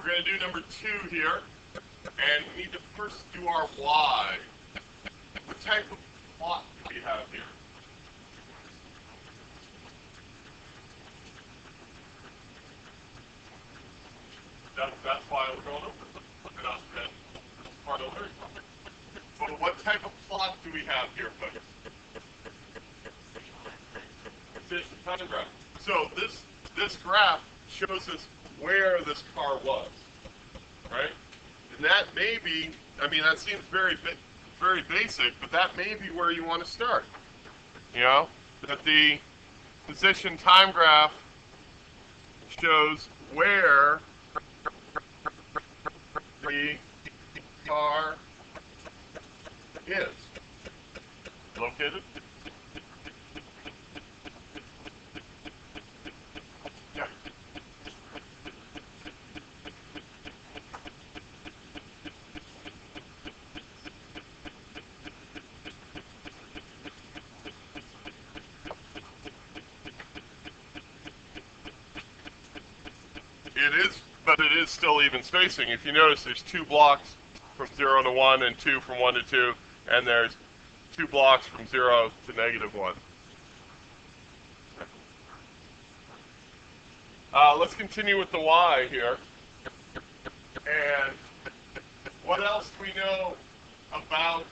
we're going to do number 2 here, and we need to first do our y. What type of plot do we have here? That's why we're going over that part of it. But what type of plot do we have here, folks? Position time graph. So this graph shows us where this car was, right? And that may be, I mean, that seems very basic, but that may be where you want to start. You know, that the position time graph shows where the car is located. Yeah. But it is still even spacing. If you notice, there's 2 blocks from 0 to 1 and 2 from 1 to 2, and there's 2 blocks from 0 to -1. Let's continue with the y here. And what else do we know about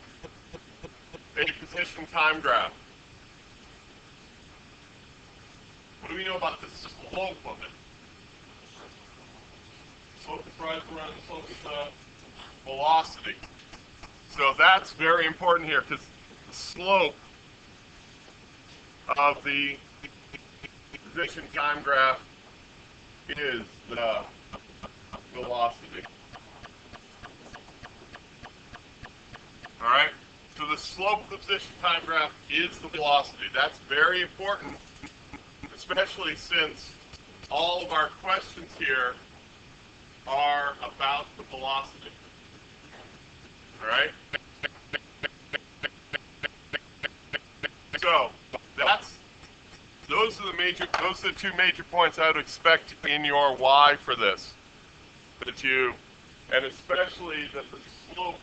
a position time graph? What do we know about the slope of it? Slope is right around the slope is the velocity. So that's very important here, because the slope of the position time graph is the velocity. All right? So the slope of the position time graph is the velocity. That's very important, especially since all of our questions here are about the velocity. All right? So those are the 2 major points I would expect in your y for this. And especially that the slope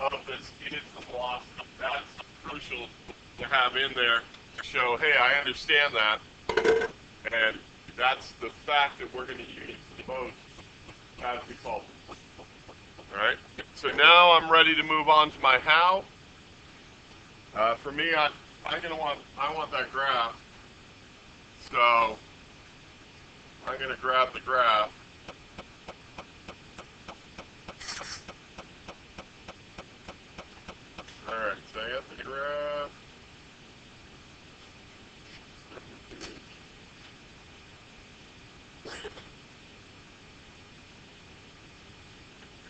of this is the velocity. That's crucial to have in there to show, hey, I understand that. And that's the fact that we're going to use the most as we solve it. All right. So now I'm ready to move on to my how. For me, I want that graph. So I'm going to grab the graph. All right. So I got the graph.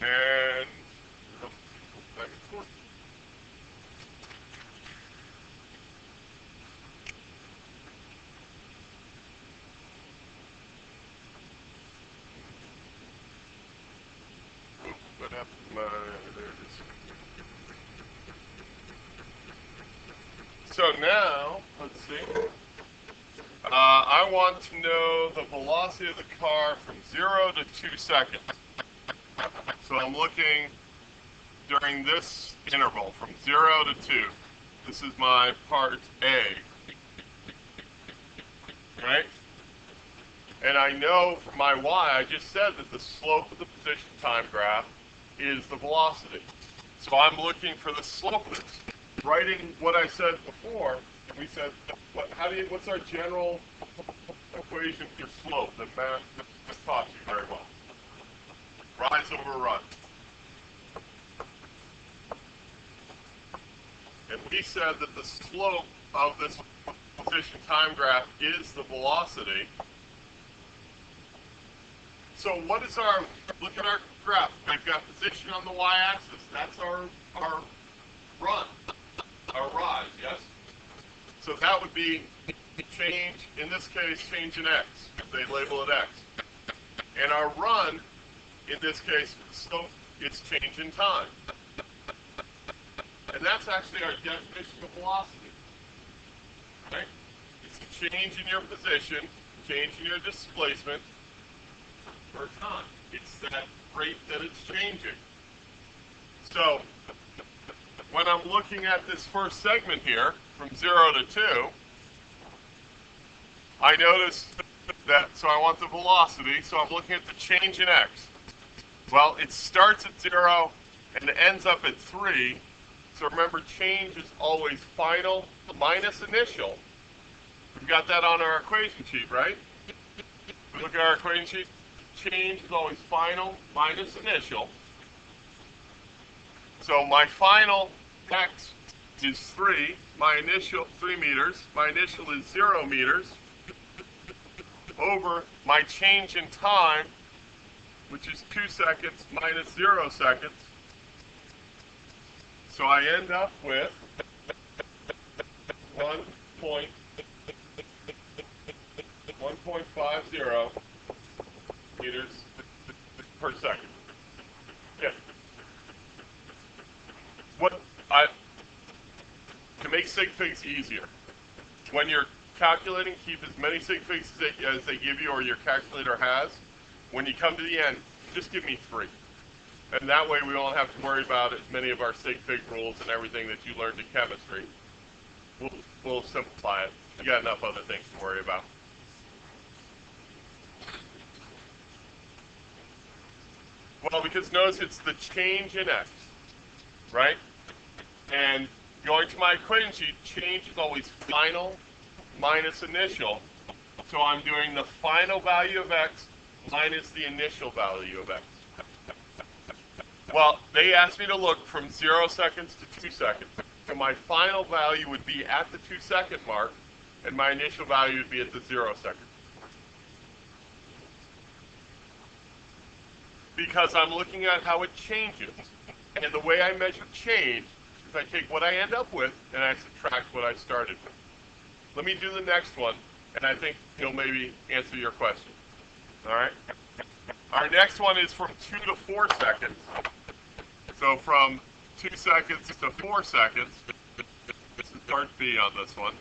And what happened to my, there it is. So now, let's see. I want to know the velocity of the car from 0 to 2 seconds. So I'm looking during this interval from 0 to 2. This is my part A. Right? And I know from my y, I just said that the slope of the position time graph is the velocity. So I'm looking for the slope of this. Writing what I said before, we said, what's our general equation for slope that Matt just taught you very well? Rise over run. And we said that the slope of this position time graph is the velocity. So what is look at our graph. We've got position on the y-axis. That's our run, our rise, yes? So that would be change, in this case, change in x. They label it x. And our run, in this case, so it's change in time. And that's actually our definition of velocity. Right? It's a change in your position, change in your displacement per time. It's that rate that it's changing. So when I'm looking at this first segment here, from 0 to 2, I notice that, so I want the velocity, so I'm looking at the change in x. Well, it starts at 0 and ends up at 3, so remember, change is always final minus initial. We've got that on our equation sheet, right? We look at our equation sheet, change is always final minus initial. So my final x is 3, my initial 3 meters, my initial is 0 meters, over my change in time, which is 2 seconds minus 0 seconds. So I end up with 1.50 meters per second. Yeah. To make sig figs easier, when you're calculating, keep as many sig figs as they give you or your calculator has. When you come to the end, just give me 3. And that way we won't have to worry about as many of our sig fig rules and everything that you learned in chemistry. We'll simplify it. You got enough other things to worry about. Well, because notice it's the change in x, right? And going to my equation sheet, change is always final minus initial. So I'm doing the final value of x minus the initial value of x. Well, they asked me to look from 0 seconds to 2 seconds. So my final value would be at the 2 second mark, and my initial value would be at the 0 second. Because I'm looking at how it changes. And the way I measure change is I take what I end up with and I subtract what I started with. Let me do the next one, and I think he'll maybe answer your question. All right? Our next one is from 2 to 4 seconds. So from 2 seconds to 4 seconds. This is part B on this one.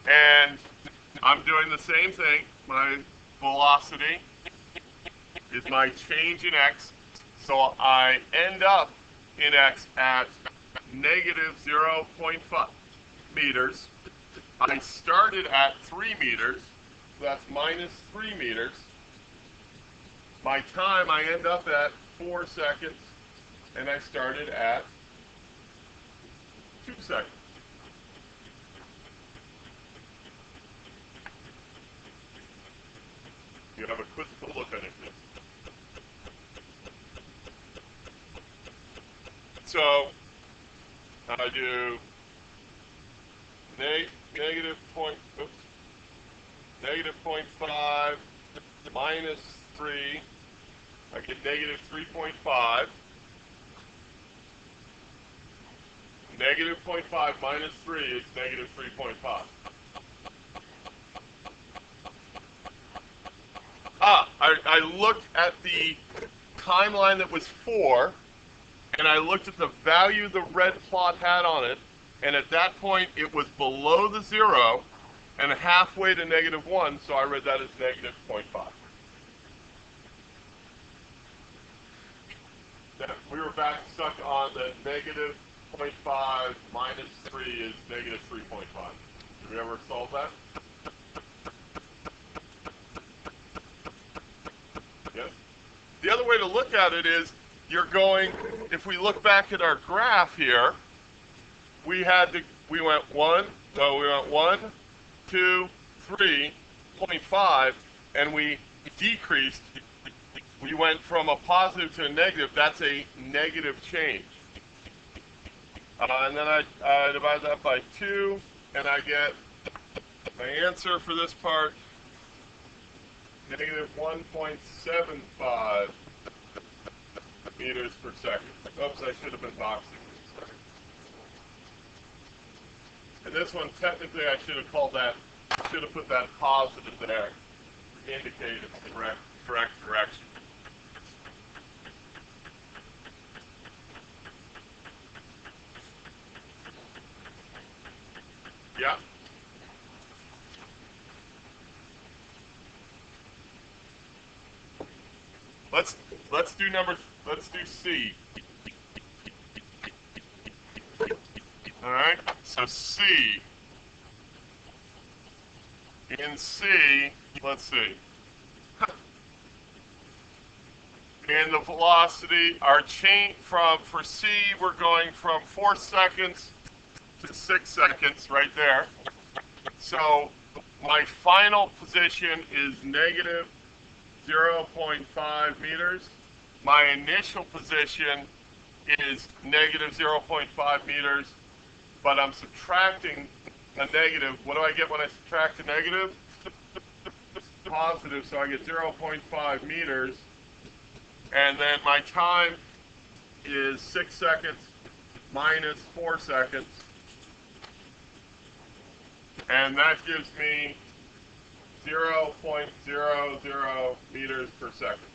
And I'm doing the same thing. My velocity is my change in x. So I end up in x at negative 0.5 meters. I started at 3 meters. So that's minus 3 meters. My time, I end up at 4 seconds, and I started at 2 seconds. You have a quizzical look on it. So I do negative 0.5 minus 3. I get negative 3.5. Negative 0.5 minus 3 is negative 3.5. I looked at the timeline that was 4, and I looked at the value the red plot had on it, and at that point it was below the 0 and halfway to negative 1, so I read that as negative 0.5. We were back stuck on the negative 0.5 minus 3 is negative 3.5. Did we ever solve that? Yes? The other way to look at it is you're going, if we look back at our graph here, we went 1, 2, 3.5, and we decreased. We went from a positive to a negative. That's a negative change. And then I divide that by 2, and I get my answer for this part, negative 1.75 meters per second. Oops, I should have been boxing. And this one, technically, I should have put that positive there to indicate it's the correct direction. Yeah? let's do C. All right. So C. In C, let's see. And the velocity, our change for C, we're going from 4 seconds to 6 seconds right there. So my final position is negative 0.5 meters. My initial position is negative 0.5 meters, but I'm subtracting a negative. What do I get when I subtract a negative? Positive, so I get 0.5 meters. And then my time is 6 seconds minus 4 seconds. And that gives me 0.00 meters per second.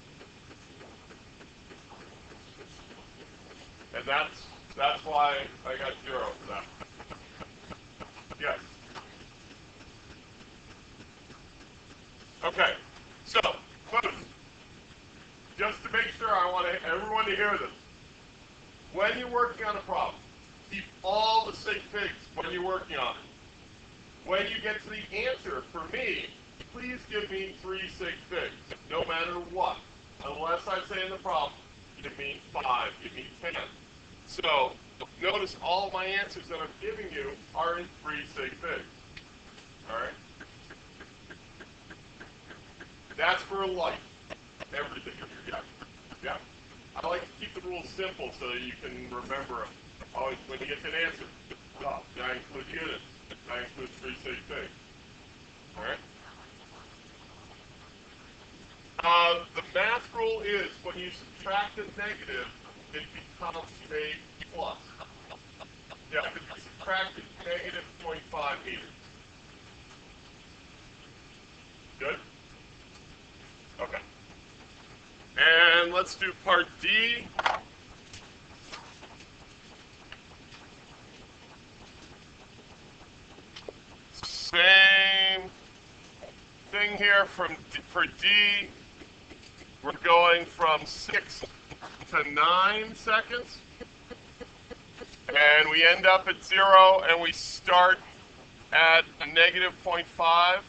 And that's why I got 0 for that. Yes. Okay. So, folks, just to make sure, I want everyone to hear this. When you're working on a problem, keep all the sig figs when you're working on it. When you get to the answer, for me, please give me 3 sig figs, no matter what. Unless I say in the problem, give me 5, give me 10. So, notice all my answers that I'm giving you are in 3 sig figs. Alright? That's for life. Everything. Yeah. I like to keep the rules simple so that you can remember them. Always, when you get to an answer, stop. Did I include units? Did I include 3 sig figs? Alright? The math rule is when you subtract a negative, it becomes a plus. Yeah, because we subtracted negative 0.5 meters. Good? Okay. And let's do part D. Same thing here for D. We're going from 6 to 9 seconds. And we end up at 0, and we start at a negative 0.5.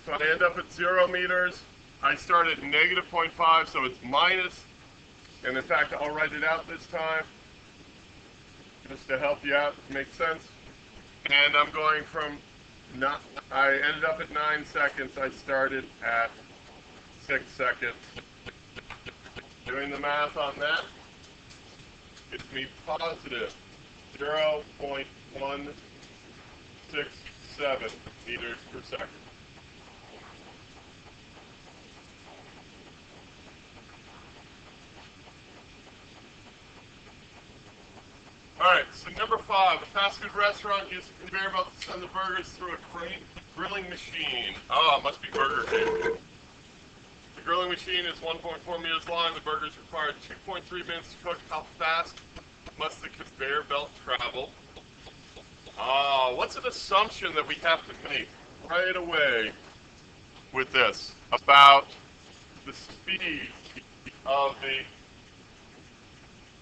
So I end up at 0 meters. I start at negative 0.5, so it's minus. And in fact, I'll write it out this time, just to help you out. Makes sense? And I'm going from, I ended up at 9 seconds. I started at 6 seconds. Doing the math on that gives me positive 0.167 meters per second. All right, so number 5, a fast food restaurant uses a conveyor belt to send the burgers through a crane grilling machine. Oh, it must be Burger King. The grilling machine is 1.4 meters long. The burgers require 2.3 minutes to cook. How fast must the conveyor belt travel? What's an assumption that we have to make right away with this about the speed of the...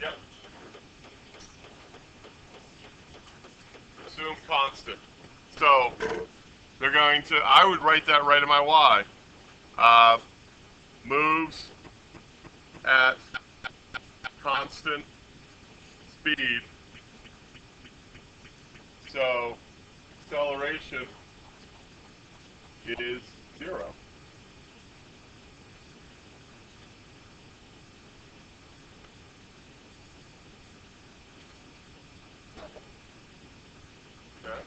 Yep. Assume constant. So they're going to, I would write that right in my Y. Moves at constant speed. So acceleration is 0. Okay.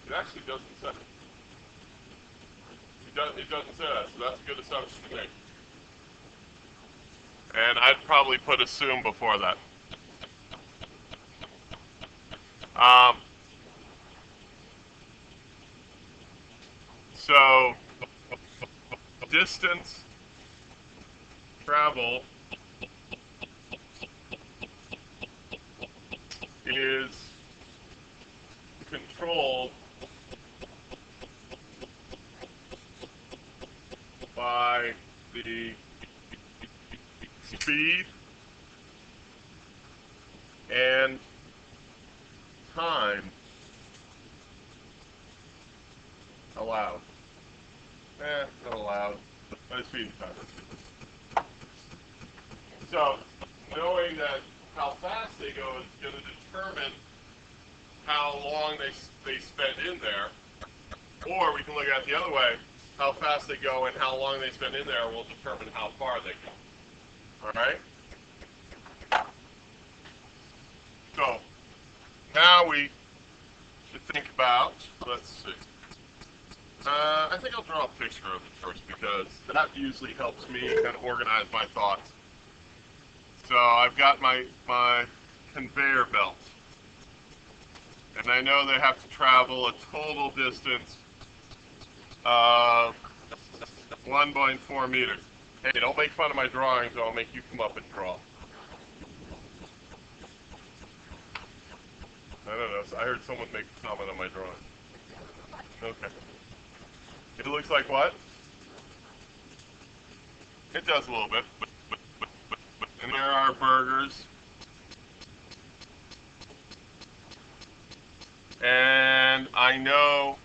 It actually doesn't say. It doesn't say that, so that's a good assumption to make. And I'd probably put assume before that. So distance travel is controlled by the speed and time allowed. Not allowed. But speed and time. So, knowing that how fast they go is going to determine how long they spend in there. Or we can look at it the other way. How fast they go and how long they spend in there will determine how far they go. Alright? So, now we should think about, let's see. I think I'll draw a picture of it first because that usually helps me kind of organize my thoughts. So I've got my conveyor belt. And I know they have to travel a total distance of 1.4 meters. Hey, don't make fun of my drawings or I'll make you come up and draw. I don't know. I heard someone make a comment on my drawing. Okay. It looks like what? It does a little bit. And there are burgers. And I know,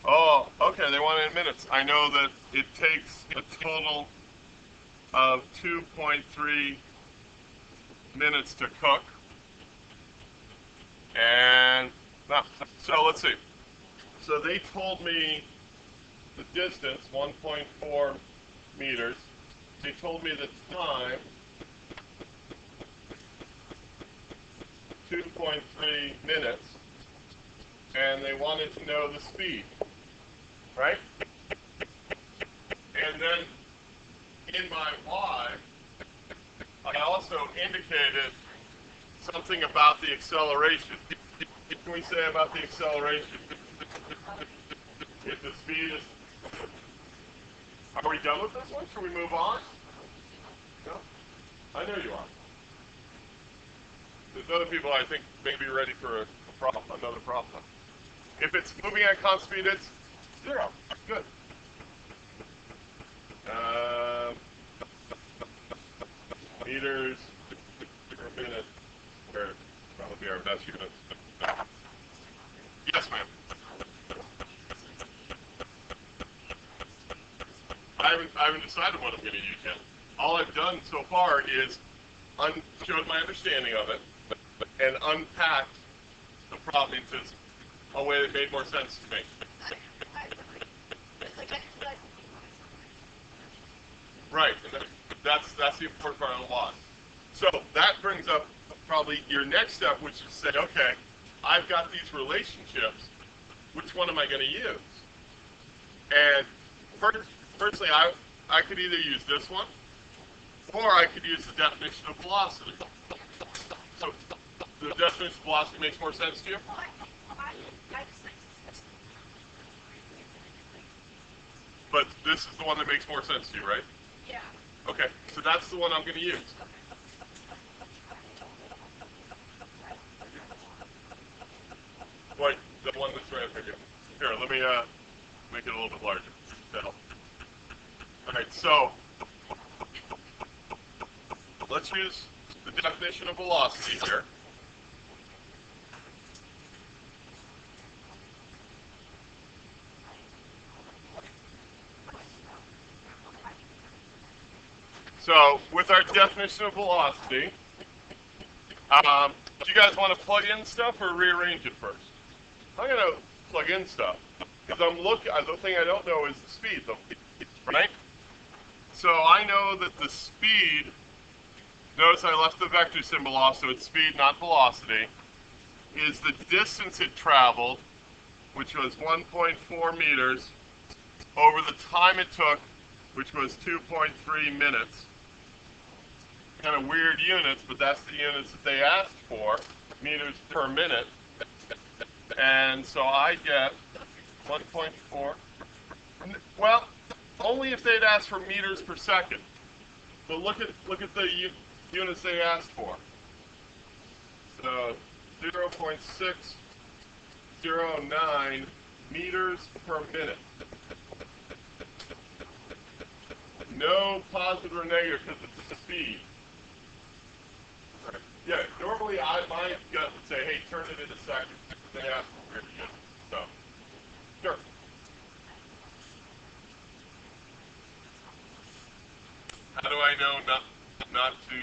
oh, okay, they want it in minutes. I know that it takes a total of 2.3 minutes to cook. And, so let's see. So they told me the distance, 1.4 meters. They told me the time, 2.3 minutes. And they wanted to know the speed, right? And then in my Y, I also indicated something about the acceleration. What can we say about the acceleration? If the speed is... Are we done with this one? Should we move on? No? I know you are. There's other people I think may be ready for another problem. If it's moving at constant speed, it's 0. Good. Meters per minute are probably our best units. Yes, ma'am. I haven't decided what I'm going to use yet. All I've done so far is showed my understanding of it and unpacked the problem into a way that made more sense to me. Right, and that's the important part of the law. So that brings up probably your next step, which is say, okay, I've got these relationships. Which one am I going to use? And firstly, I could either use this one, or I could use the definition of velocity. So the definition of velocity makes more sense to you? But this is the one that makes more sense to you, right? Yeah. Okay, so that's the one I'm going to use. Wait, the one that's right up here. Here, let me make it a little bit larger. That'll. All right, so let's use the definition of velocity here. So, with our definition of velocity, do you guys want to plug in stuff or rearrange it first? I'm going to plug in stuff because the thing I don't know is the speed, though, right? So I know that the speed. Notice I left the vector symbol off, so it's speed, not velocity. Is the distance it traveled, which was 1.4 meters, over the time it took, which was 2.3 minutes. Kind of weird units, but that's the units that they asked for, meters per minute. And so I get 1.4. Well, only if they'd asked for meters per second. But look at the units they asked for. So 0.609 meters per minute. No positive or negative because it's the speed. Right. Yeah, normally my gut would say, hey, turn it into seconds. They ask for where to get it. So, sure. How do I know not to?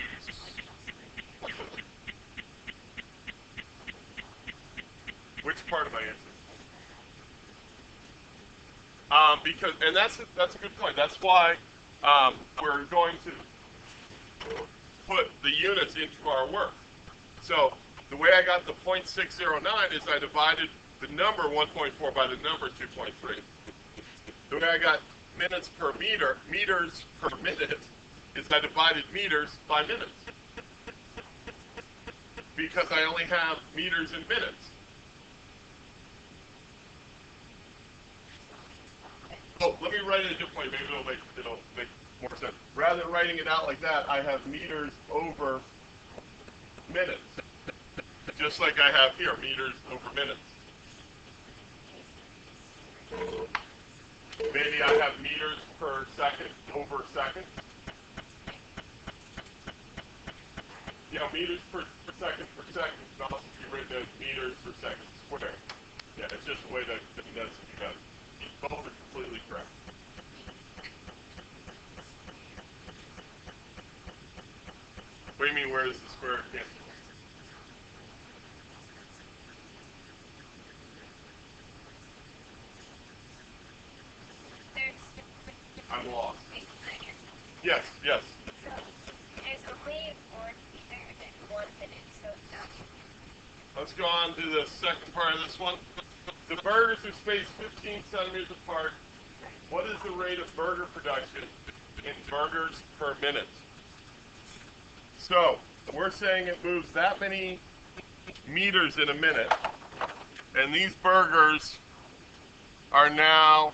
Which part of my answer? Because, and that's a good point. That's why we're going to put the units into our work. So the way I got the 0.609 is I divided the number 1.4 by the number 2.3. The way I got minutes per meter, meters per minute, is I divided meters by minutes. Because I only have meters and minutes. Oh, let me write it a different way. Maybe it'll make more sense. Rather than writing it out like that, I have meters over minutes. Just like I have here, meters over minutes. Maybe I have meters per second over seconds. You know, meters per second can also be written as meters per second squared. Yeah, it's just the way that the density goes. Both are completely correct. What do you mean, where is the square cancel? I'm lost. Yes, yes. So there's only 1 meter and 1 minute, so it's not. Let's go on to the second part of this one. The burgers are spaced 15 centimeters apart. What is the rate of burger production in burgers per minute? So, we're saying it moves that many meters in a minute, and these burgers are now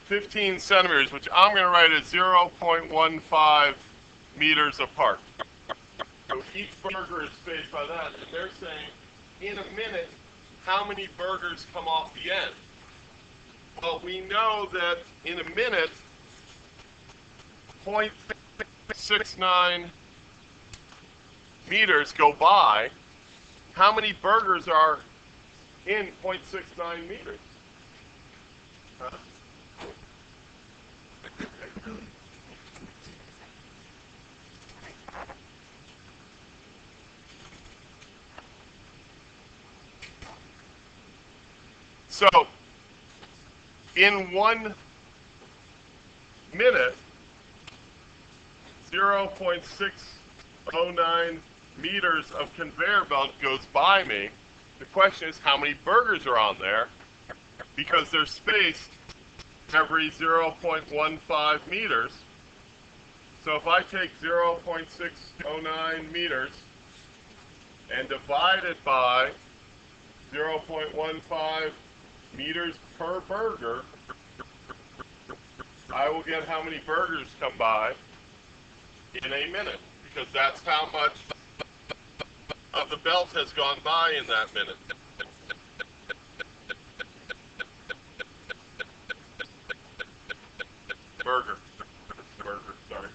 15 centimeters, which I'm going to write as 0.15 meters apart. So each burger is spaced by that, and they're saying, in a minute, how many burgers come off the end? Well, we know that in a minute, 0.69 meters go by. How many burgers are in 0.69 meters? Huh? So, in 1 minute, 0.609 meters of conveyor belt goes by me. The question is, how many burgers are on there? Because they're spaced every 0.15 meters. So if I take 0.609 meters and divide it by 0.15 meters per burger, I will get how many burgers come by in a minute, because that's how much of the belt has gone by in that minute. Burger, sorry.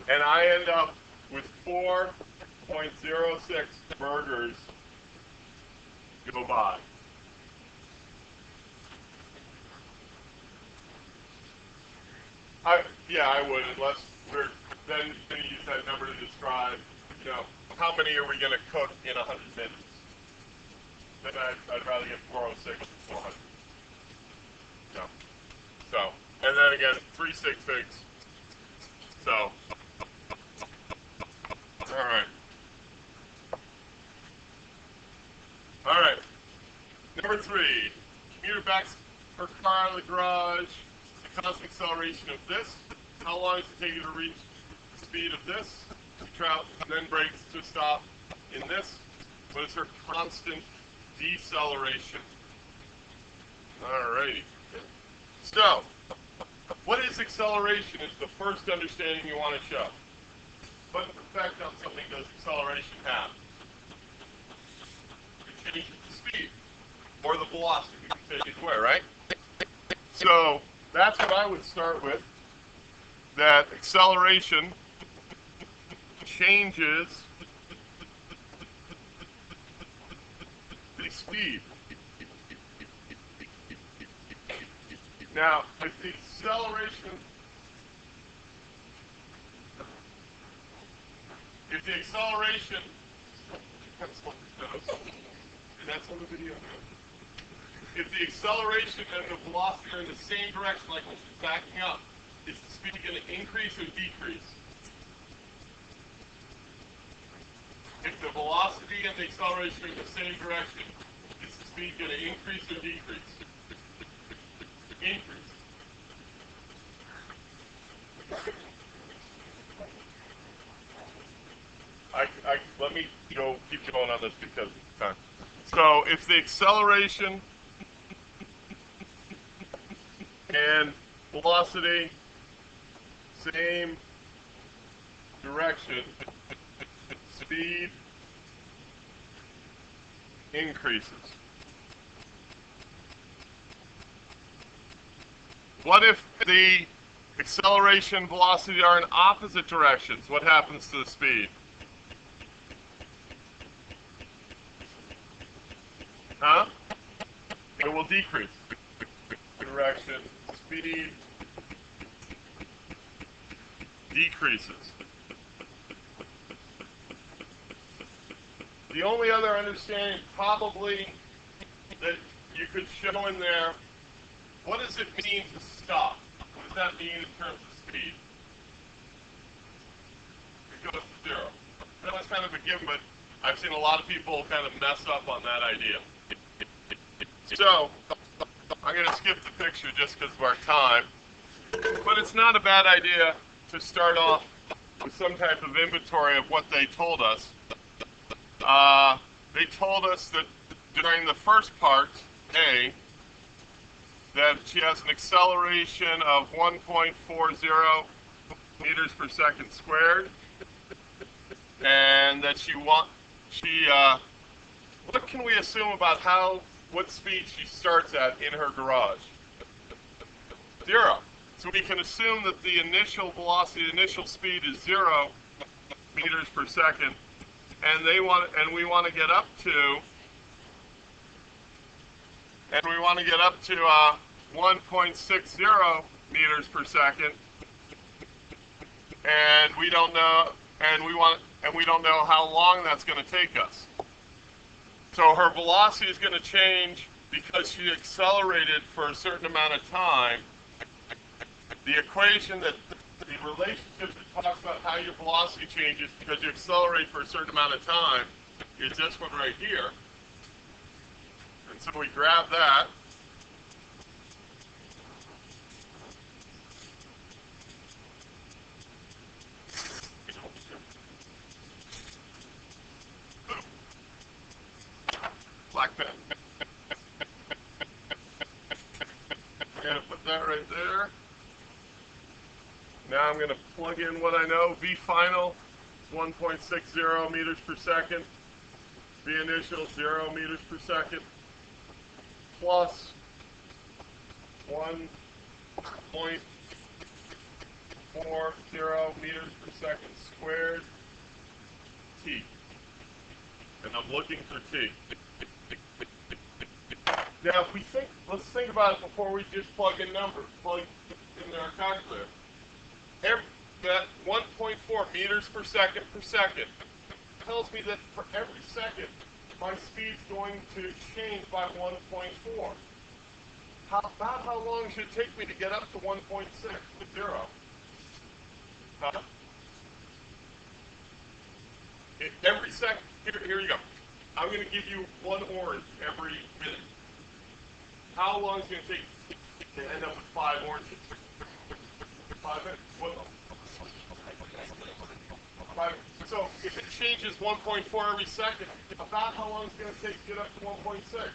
And I end up with 4.06 burgers go by. I would, unless we're then going to use that number to describe, how many are we going to cook in 100 minutes? Then I'd rather get 406 than 400. So, and then again, 3 stick figs. So, all right. Number 3, commuter backs her car out of the garage. The constant acceleration of this. How long does it take you to reach the speed of this? Trout then brakes to stop in this. What is her constant deceleration? Alrighty. So, what is acceleration is the first understanding you want to show. What effect on something does acceleration have? It changes the speed, or the velocity, you can take it away, right? So, that's what I would start with. That acceleration changes the speed. Now, if the acceleration that's on the video. If the acceleration and the velocity are in the same direction, like when she's backing up, is the speed going to increase or decrease? If the velocity and the acceleration are in the same direction, is the speed going to increase or decrease? Increase. Let me keep going on this because of time. So if the acceleration and velocity, same direction, speed increases. What if the acceleration, velocity are in opposite directions? What happens to the speed? Huh? It will decrease. Direction, speed decreases. The only other understanding probably that you could show in there, what does it mean to stop? What does that mean in terms of speed? It goes to zero. That's kind of a given, but I've seen a lot of people kind of mess up on that idea. So, I'm going to skip the picture just because of our time. But it's not a bad idea to start off with some type of inventory of what they told us. They told us that during the first part, A, that she has an acceleration of 1.40 meters per second squared, and that what can we assume about what speed she starts at in her garage? 0. So we can assume that the initial velocity, initial speed is 0 meters per second, and we want to get up to 1.60 meters per second, and we don't know how long that's going to take us. So her velocity is going to change because she accelerated for a certain amount of time. The equation the relationship that talks about how your velocity changes because you accelerate for a certain amount of time is this one right here. And so we grab that. Black pen. I'm going to put that right there. Now I'm going to plug in what I know. V final is 1.60 meters per second. V initial 0 meters per second. Plus 1.40 meters per second squared. T. And I'm looking for T. Now, let's think about it before we just plug in numbers. Plug in our calculator. That 1.4 meters per second tells me that for every second, my speed's going to change by 1.4. About how long should it take me to get up to 1.60? Huh? Every second. Here you go. I'm going to give you one orange every minute. How long is it going to take to end up with 5 oranges? 5 minutes. So if it changes 1.4 every second, about how long is it going to take to get up to 1.6?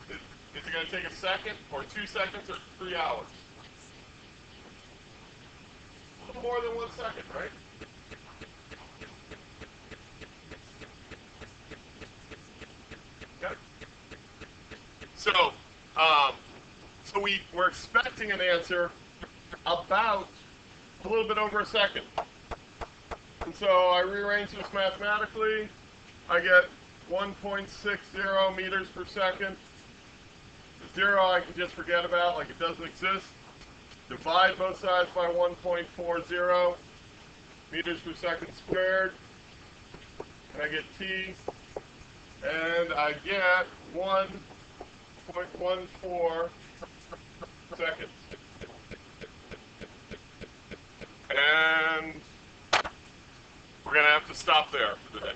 Is it going to take a second, or 2 seconds, or 3 hours? A little more than 1 second, right? So we're expecting an answer about a little bit over a second. And so I rearrange this mathematically. I get 1.60 meters per second. The 0 I can just forget about, like it doesn't exist. Divide both sides by 1.40 meters per second squared. And I get T. And I get 1.14 seconds. And we're going to have to stop there for the day.